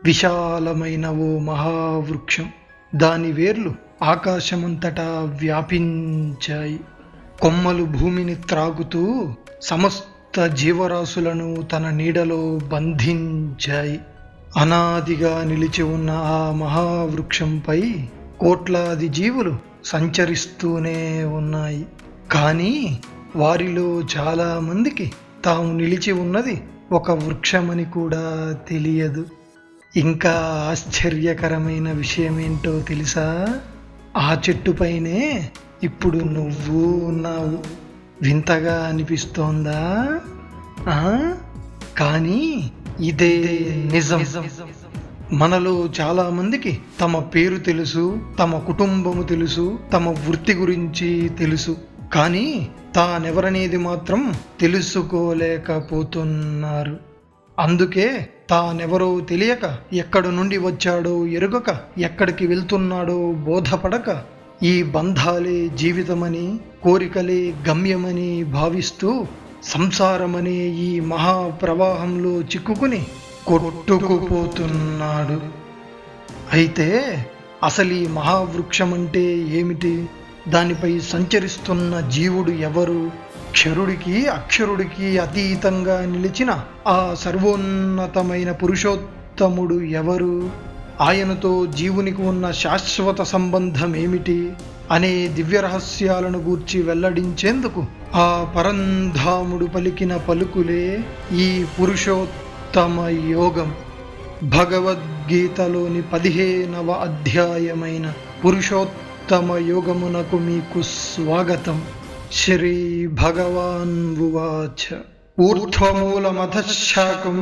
విశాలమైన ఓ మహావృక్షం. దాని వేర్లు ఆకాశమంతటా వ్యాపించాయి. కొమ్మలు భూమిని త్రాగుతూ సమస్త జీవరాశులను తన నీడలో బంధించాయి. అనాదిగా నిలిచి ఉన్న ఆ మహావృక్షంపై కోట్లాది జీవులు సంచరిస్తూనే ఉన్నాయి. కానీ వారిలో చాలా మందికి తాము నిలిచి ఉన్నది ఒక వృక్షమని కూడా తెలియదు. ఇంకా ఆశ్చర్యకరమైన విషయమేంటో తెలుసా? ఆ చెట్టుపైనే ఇప్పుడు నువ్వు ఉన్నావు. వింతగా అనిపిస్తోందా? కానీ ఇదే నిజం. మనలో చాలా మందికి తమ పేరు తెలుసు, తమ కుటుంబము తెలుసు, తమ వృత్తి గురించి తెలుసు. కానీ తానెవరనేది మాత్రం తెలుసుకోలేకపోతున్నారు. అందుకే తానెవరో తెలియక, ఎక్కడి నుండి వచ్చాడో ఎరుగక, ఎక్కడికి వెళ్తున్నాడో బోధపడక, ఈ బంధాలే జీవితమని, కోరికలే గమ్యమని భావిస్తూ సంసారమనే ఈ మహాప్రవాహంలో చిక్కుకుని కొట్టుకుపోతున్నాడు. అయితే అసలు ఈ మహావృక్షమంటే ఏమిటి? దానిపై సంచరిస్తున్న జీవుడు ఎవరు? క్షరుడికి అక్షరుడికి అతీతంగా నిలిచిన ఆ సర్వోన్నతమైన పురుషోత్తముడు ఎవరు? ఆయనతో జీవునికి ఉన్న శాశ్వత సంబంధం ఏమిటి అనే దివ్య రహస్యాలను గూర్చి వెల్లడించేందుకు ఆ పరంధాముడు పలికిన పలుకులే ఈ పురుషోత్తమ యోగం. భగవద్గీతలోని 15వ అధ్యాయమైన పురుషోత్తమ యోగమునకు మీకు స్వాగతం. శ్రీ భగవాన్ ఉవాచ ఊర్ధ్వమూలమధశాకం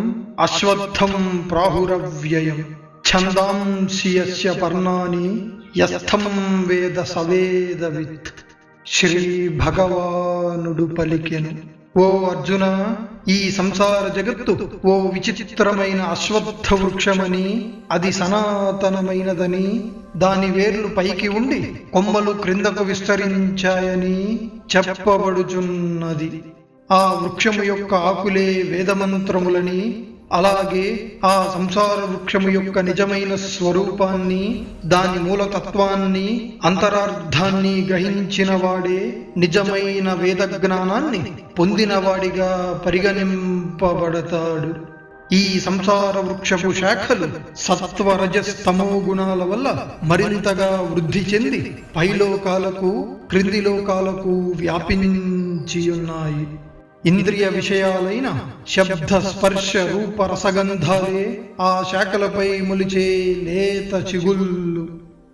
అశ్వత్థం ప్రాహురవ్యయం ఛందాంసి యస్య పర్ణాని యస్థం వేద సవేదవిత్. శ్రీ భగవానుడు పలికెను, ఓ అర్జున, ఈ సంసార జగత్తు ఓ విచిత్రమైన అశ్వత్థ వృక్షమని, అది సనాతనమైనదని, దాని వేర్లు పైకి ఉండి కొమ్మలు క్రిందకు విస్తరించాయని చెప్పబడుచున్నది. ఆ వృక్షము యొక్క ఆకులే వేదమంత్రములని, అలాగే ఆ సంసార వృక్షము యొక్క నిజమైన స్వరూపాన్ని, దాని మూలతత్వాన్ని, అంతరార్థాన్ని గ్రహించిన వాడే నిజమైన వేద జ్ఞానాన్ని పొందినవాడిగా పరిగణింపబడతాడు. ఈ సంసార వృక్షపు శాఖలు సత్వరజస్తమో గుణాల వల్ల మరింతగా వృద్ధి చెంది పైలోకాలకు, క్రింది లోకాలకు వ్యాపించియున్నాయి. ఇంద్రియ విషయాలైన శబ్ద స్పర్శ రూప రసగంధాలే ఆ శాఖలపై మొలిచే లేత చిగుళ్ళు.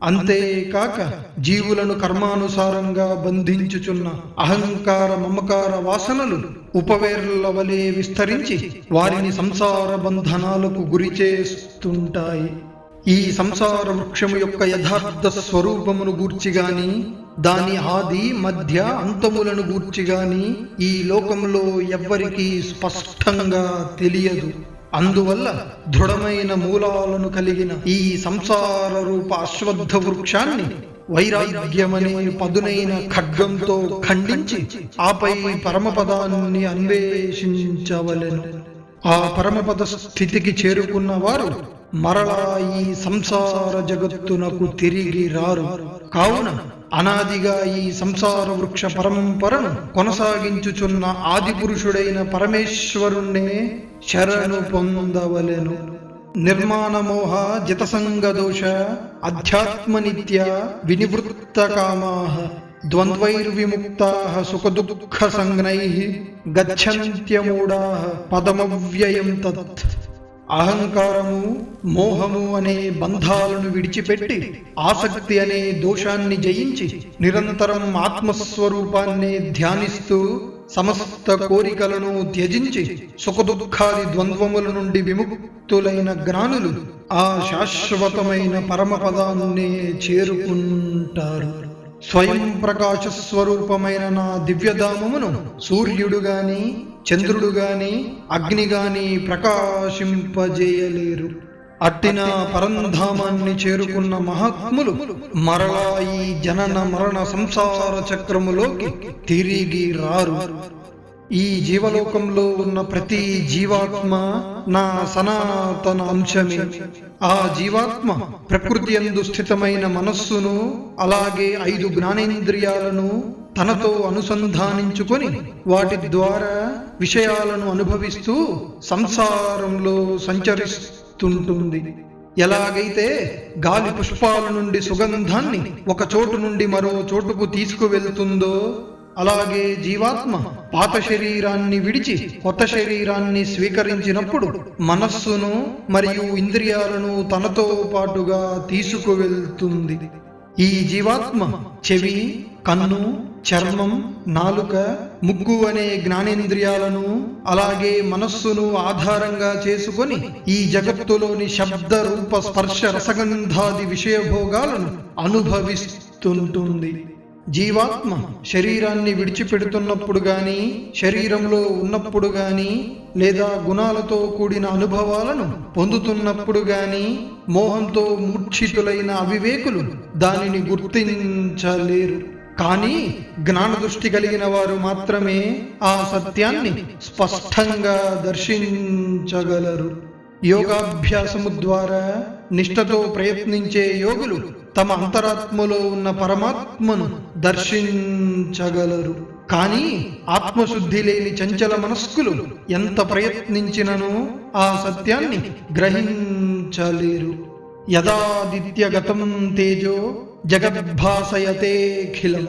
అంతేకాక జీవులను కర్మానుసారంగా బంధించుచున్న అహంకార మమకార వాసనలు ఉపవేర్ల వలె విస్తరించి వారిని సంసార బంధనాలకు గురి చేస్తుంటాయి. ఈ సంసార వృక్షము యొక్క యథార్థ స్వరూపమును గూర్చిగాని, దాని ఆది మధ్య అంతములను గూర్చిగాని ఈ లోకంలో ఎవ్వరికీ స్పష్టంగా తెలియదు. అందువల్ల దృఢమైన మూలాలను కలిగిన ఈ సంసార రూప అశ్వత్థ వృక్షాన్ని వైరాగ్యమనే పదునైన ఖడ్గంతో ఖండించి ఆపై పరమపదాన్ని అన్వేషించవలెను. ఆ పరమపద స్థితికి చేరుకున్న వారు మరలా ఈ సంసార జగత్తునకు తిరిగి రారు. కావున అనాదిగా ఈ సంసార వృక్ష పరంపరను కొనసాగించుచున్న ఆది పురుషుడైన పరమేశ్వరుణ్ణే శరణు పొందవలెను. నిర్మాణమోహ జితసంగదోష అధ్యాత్మనిత్య వినివృత్త కామాః ద్వంద్వైర్విముక్తాః సుఖదుఃఖ సంజ్ఞైః గచ్చంత్యమూఢాః పదమవ్యయం తత్. అహంకారము, మోహము అనే బంధాలను విడిచిపెట్టి ఆసక్తి అనే దోషాన్ని జయించి నిరంతరం ఆత్మస్వరూపాన్ని ధ్యానిస్తూ సమస్త కోరికలను త్యజించి సుఖదుఃఖాది ద్వంద్వముల నుండి విముక్తులైన జ్ఞానులు ఆ శాశ్వతమైన పరమపదాన్నే చేరుకుంటారు. స్వయం ప్రకాశ స్వరూపమైన నా దివ్యధామమును సూర్యుడు గాని, చంద్రుడు గాని, అగ్ని గాని ప్రకాశింపజేయలేరు. అట్టిన పరంధామాన్ని చేరుకున్న మహాత్ములు మరలా ఈ జనన మరణ సంసార చక్రములోకి తిరిగి రారు. ఈ జీవలోకంలో ఉన్న ప్రతి జీవాత్మ నా సనాతన అంశమే. ఆ జీవాత్మ ప్రకృతి యందు స్థితమైన మనస్సును అలాగే 5 జ్ఞానేంద్రియాలను తనతో అనుసంధానించుకొని వాటి ద్వారా విషయాలను అనుభవిస్తూ సంసారంలో సంచరిస్తుంటుంది. ఎలాగైతే గాలి పుష్పాల నుండి సుగంధాన్ని ఒక చోటు నుండి మరో చోటుకు తీసుకువెళ్తుందో అలాగే జీవాత్మ పాత శరీరాన్ని విడిచి కొత్త శరీరాన్ని స్వీకరించినప్పుడు మనస్సును మరియు ఇంద్రియాలను తనతో పాటుగా తీసుకువెళ్తుంది. ఈ జీవాత్మ చెవి, కన్ను, చర్మం, నాలుక, ముక్కు అనే జ్ఞానేంద్రియాలను అలాగే మనస్సును ఆధారంగా చేసుకొని ఈ జగత్తులోని శబ్ద, రూప, స్పర్శ, రసగంధాది విషయభోగాలను అనుభవిస్తుంటుంది. జీవాత్మ శరీరాన్ని విడిచిపెడుతున్నప్పుడు గాని, శరీరంలో ఉన్నప్పుడు గాని, లేదా గుణాలతో కూడిన అనుభవాలను పొందుతున్నప్పుడు గాని మోహంతో మూర్ఛితులైన అవివేకులు దానిని గుర్తించలేరు. కానీ జ్ఞాన దృష్టి కలిగిన వారు మాత్రమే ఆ సత్యాన్ని స్పష్టంగా దర్శించగలరు. యోగాభ్యాసము ద్వారా నిష్ఠతో ప్రయత్నించే యోగులు తమ అంతరాత్మలో ఉన్న పరమాత్మను దర్శించగలరు. కానీ ఆత్మశుద్ధి లేని చంచల మనస్కులు ఎంత ప్రయత్నించినను ఆ సత్యాన్ని గ్రహించలేరు. యదాదిత్యగతం తేజో జగద్భాసయతేఖిలం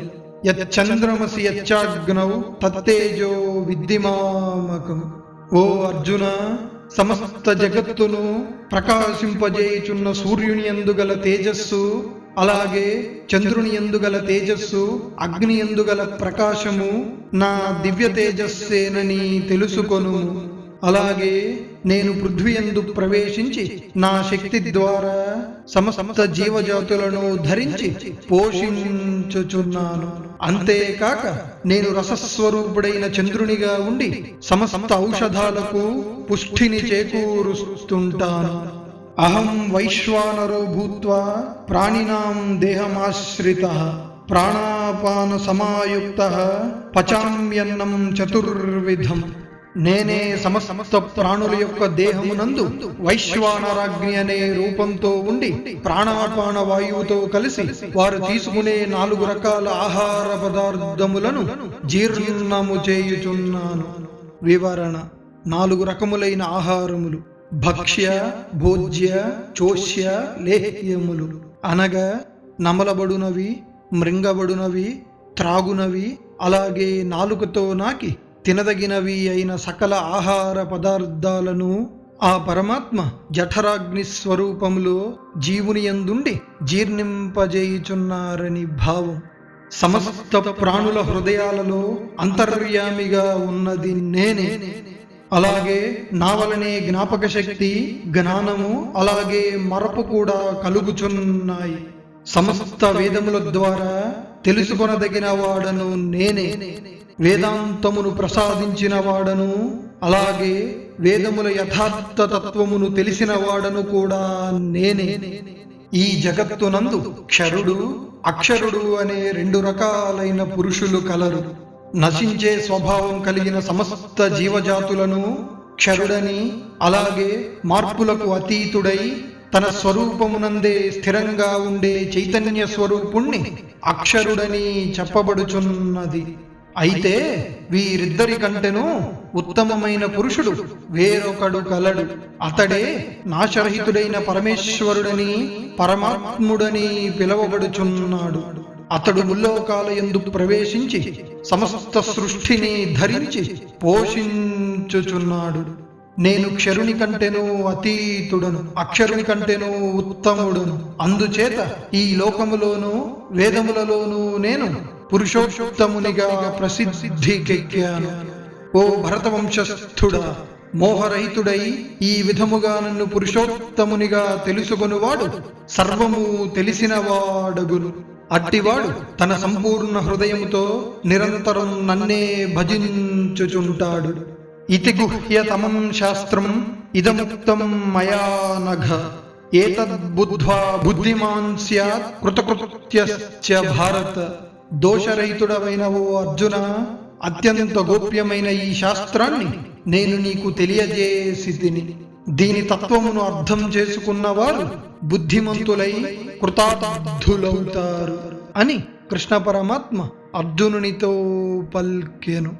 యచ్చంద్రమసి యచ్చాగ్నౌ తత్తేజో విద్ధిమామకం. ఓ అర్జున, సమస్త జగత్తును ప్రకాశింపజేయుచున్న సూర్యుని యందుగల తేజస్సు, అలాగే చంద్రుని యందుగల తేజస్సు, అగ్ని యందుగల ప్రకాశము నా దివ్య తేజస్సేనని తెలుసుకొను. అలాగే నేను పృథ్వీ యందు ప్రవేశించి నా శక్తి ద్వారా సమస్త జీవజాతులను ధరించి పోషించుచున్నాను. అంతేకాక నేను రసస్వరూపుడైన చంద్రునిగా ఉండి సమస్త ఔషధాలకు పుష్టిని చేకూరుస్తుంటాను. అహం వైశ్వానరో భూత్వా ప్రాణినాం దేహమాశ్రితః ప్రాణాపాన సమాయుక్తః పచామ్యన్నం చతుర్విధం. నేనే సమస్త ప్రాణుల యొక్క దేహమునందు వైశ్వానరాగ్ని అనే రూపంతో ఉండి ప్రాణాపాన వాయువుతో కలిసి వారు తీసుకునే 4 రకాల ఆహార పదార్థములను జీర్ణము చేయుచున్నాను. వివరణ: 4 రకములైన ఆహారములు: భక్ష్య, భోజ్య, చోష్య, లేహ్యములు. అనగా నమలబడునవి, మృంగబడునవి, త్రాగునవి, అలాగే నాలుకతో నాకి తినదగినవి అయిన సకల ఆహార పదార్థాలను ఆ పరమాత్మ జఠరాగ్ని స్వరూపములో జీవుని యందుండి జీర్ణింపజేయుచున్నారని భావం. సమస్త ప్రాణుల హృదయాలలో అంతర్యామిగా ఉన్నది నేనే. అలాగే నా వలనే జ్ఞాపక శక్తి, జ్ఞానము, అలాగే మరపు కూడా కలుగుచున్నాయి. సమస్త వేదముల ద్వారా తెలుసుకొనదగిన వాడను నేనే. వేదాంతమును ప్రసాదించిన వాడను, అలాగే వేదముల యథార్థ తత్వమును తెలిసిన వాడను కూడా నేనే. ఈ జగత్తునందు క్షరుడు, అక్షరుడు అనే 2 రకాలైన పురుషులు కలరు. నశించే స్వభావం కలిగిన సమస్త జీవజాతులను క్షరుడని, అలాగే మార్పులకు అతీతుడై తన స్వరూపమునందే స్థిరంగా ఉండే చైతన్య స్వరూపుణ్ణి అక్షరుడని చెప్పబడుచున్నది. అయితే వీరిద్దరి కంటెను ఉత్తమమైన పురుషుడు వేరొకడు కలడు. అతడే నాశరహితుడైన పరమేశ్వరుడని, పరమాత్ముడని పిలువబడుచున్నాడు. అతడు ముల్లోకాల యందు ప్రవేశించి సమస్త సృష్టిని ధరించి పోషించుచున్నాడు. నేను క్షరుని కంటెను అతీతుడను, అక్షరుని కంటెను ఉత్తముడను. అందుచేత ఈ లోకములోను వేదములలోనూ నేను పురుషోత్తమునిగా ప్రసిద్ధికెక్కాను. ఓ భరతవంశస్థుడా, మోహరహితుడై ఈ విధముగా నన్ను పురుషోత్తమునిగా తెలుసుకొనువాడు సర్వము తెలిసినవాడగును. అట్టివాడు తన సంపూర్ణ హృదయముతో నిరంతరం నన్నే భజించుచుంటాడు. ఇతి గుహ్యతమం శాస్త్రం ఇదముక్తం మయా నఘ ఏతద్బుద్ధ్వా బుద్ధిమాన్ స్యాత్ కృతకృత్యశ్చ భారత. దోషరహితుడవైన ఓ అర్జున, అత్యంత గోప్యమైన ఈ శాస్త్రాన్ని నేను నీకు తెలియజేసి తిని. దీని తత్వమును అర్థం చేసుకున్నవారు బుద్ధిమంతులై కృతార్థులవుతారు అని కృష్ణ పరమాత్మ అర్జునునితో పల్కెను.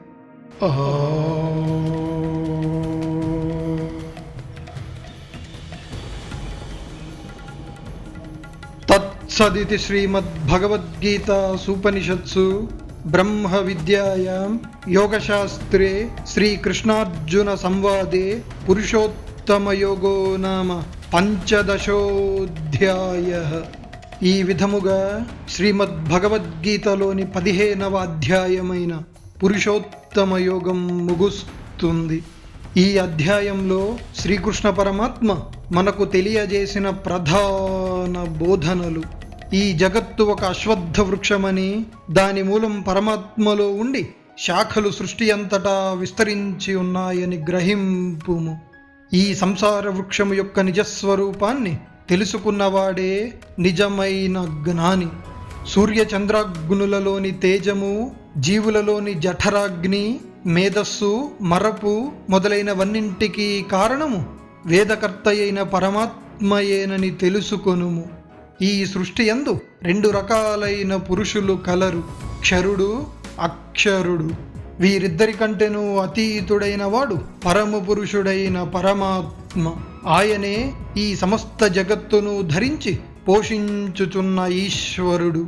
తత్సదితి శ్రీమద్భగవద్గీతాసూపనిషత్సు బ్రహ్మ విద్యాయాం యోగశాస్త్రే శ్రీకృష్ణార్జున సంవాదే పురుషోత్తమయోగో నామ పంచదశోధ్యాయః. ఈ విధముగా శ్రీమద్భగవద్గీతలోని 15వ అధ్యాయమైన పురుషోత్తమ యోగం ముగుస్తుంది. ఈ అధ్యాయంలో శ్రీకృష్ణ పరమాత్మ మనకు తెలియజేసిన ప్రధాన బోధనలు: ఈ జగత్తు ఒక అశ్వత్థ వృక్షమని, దాని మూలం పరమాత్మలో ఉండి శాఖలు సృష్టి అంతటా విస్తరించి ఉన్నాయని గ్రహింపుము. ఈ సంసార వృక్షము యొక్క నిజస్వరూపాన్ని తెలుసుకున్నవాడే నిజమైన జ్ఞాని. సూర్యచంద్రాగ్నులలోని తేజము, జీవులలోని జఠరాగ్ని, మేధస్సు, మరపు మొదలైనవన్నింటికీ కారణము వేదకర్త అయిన పరమాత్మయేనని తెలుసుకొనుము. ఈ సృష్టి యందు 2 రకాలైన పురుషులు కలరు: క్షరుడు, అక్షరుడు. వీరిద్దరి కంటేనూ అతీతుడైన వాడు పరమ పురుషుడైన పరమాత్మ. ఆయనే ఈ సమస్త జగత్తును ధరించి పోషించుచున్న ఈశ్వరుడు.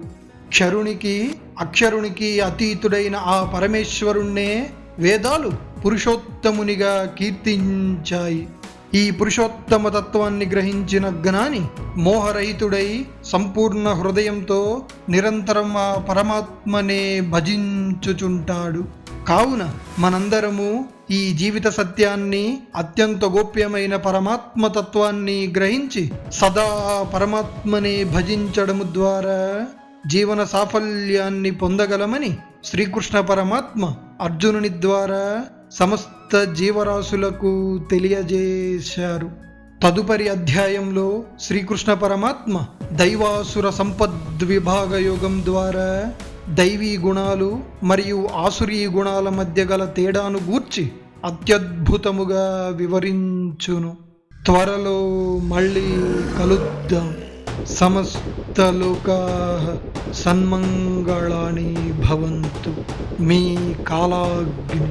క్షరునికి, అక్షరునికి అతీతుడైన ఆ పరమేశ్వరుణ్ణే వేదాలు పురుషోత్తమునిగా కీర్తించాయి. ఈ పురుషోత్తమ తత్వాన్ని గ్రహించిన జ్ఞాని మోహరహితుడై సంపూర్ణ హృదయంతో నిరంతరం ఆ పరమాత్మనే భజించుచుంటాడు. కావున మనందరము ఈ జీవిత సత్యాన్ని, అత్యంత గోప్యమైన పరమాత్మ తత్వాన్ని గ్రహించి సదా పరమాత్మనే భజించడము ద్వారా జీవన సాఫల్యాన్ని పొందగలమని శ్రీకృష్ణ పరమాత్మ అర్జునుని ద్వారా సమస్త జీవరాశులకు తెలియజేశారు. తదుపరి అధ్యాయంలో శ్రీకృష్ణ పరమాత్మ దైవాసుర సంపద్విభాగ యోగం ద్వారా దైవీ గుణాలు మరియు ఆసురీ గుణాల మధ్య గల తేడాను గూర్చి అత్యద్భుతముగా వివరించును. త్వరలో మళ్ళీ కలుద్దాం. సమస్త లోకాః సన్మంగళాని భవంతు. మీ కాలాగ్ని.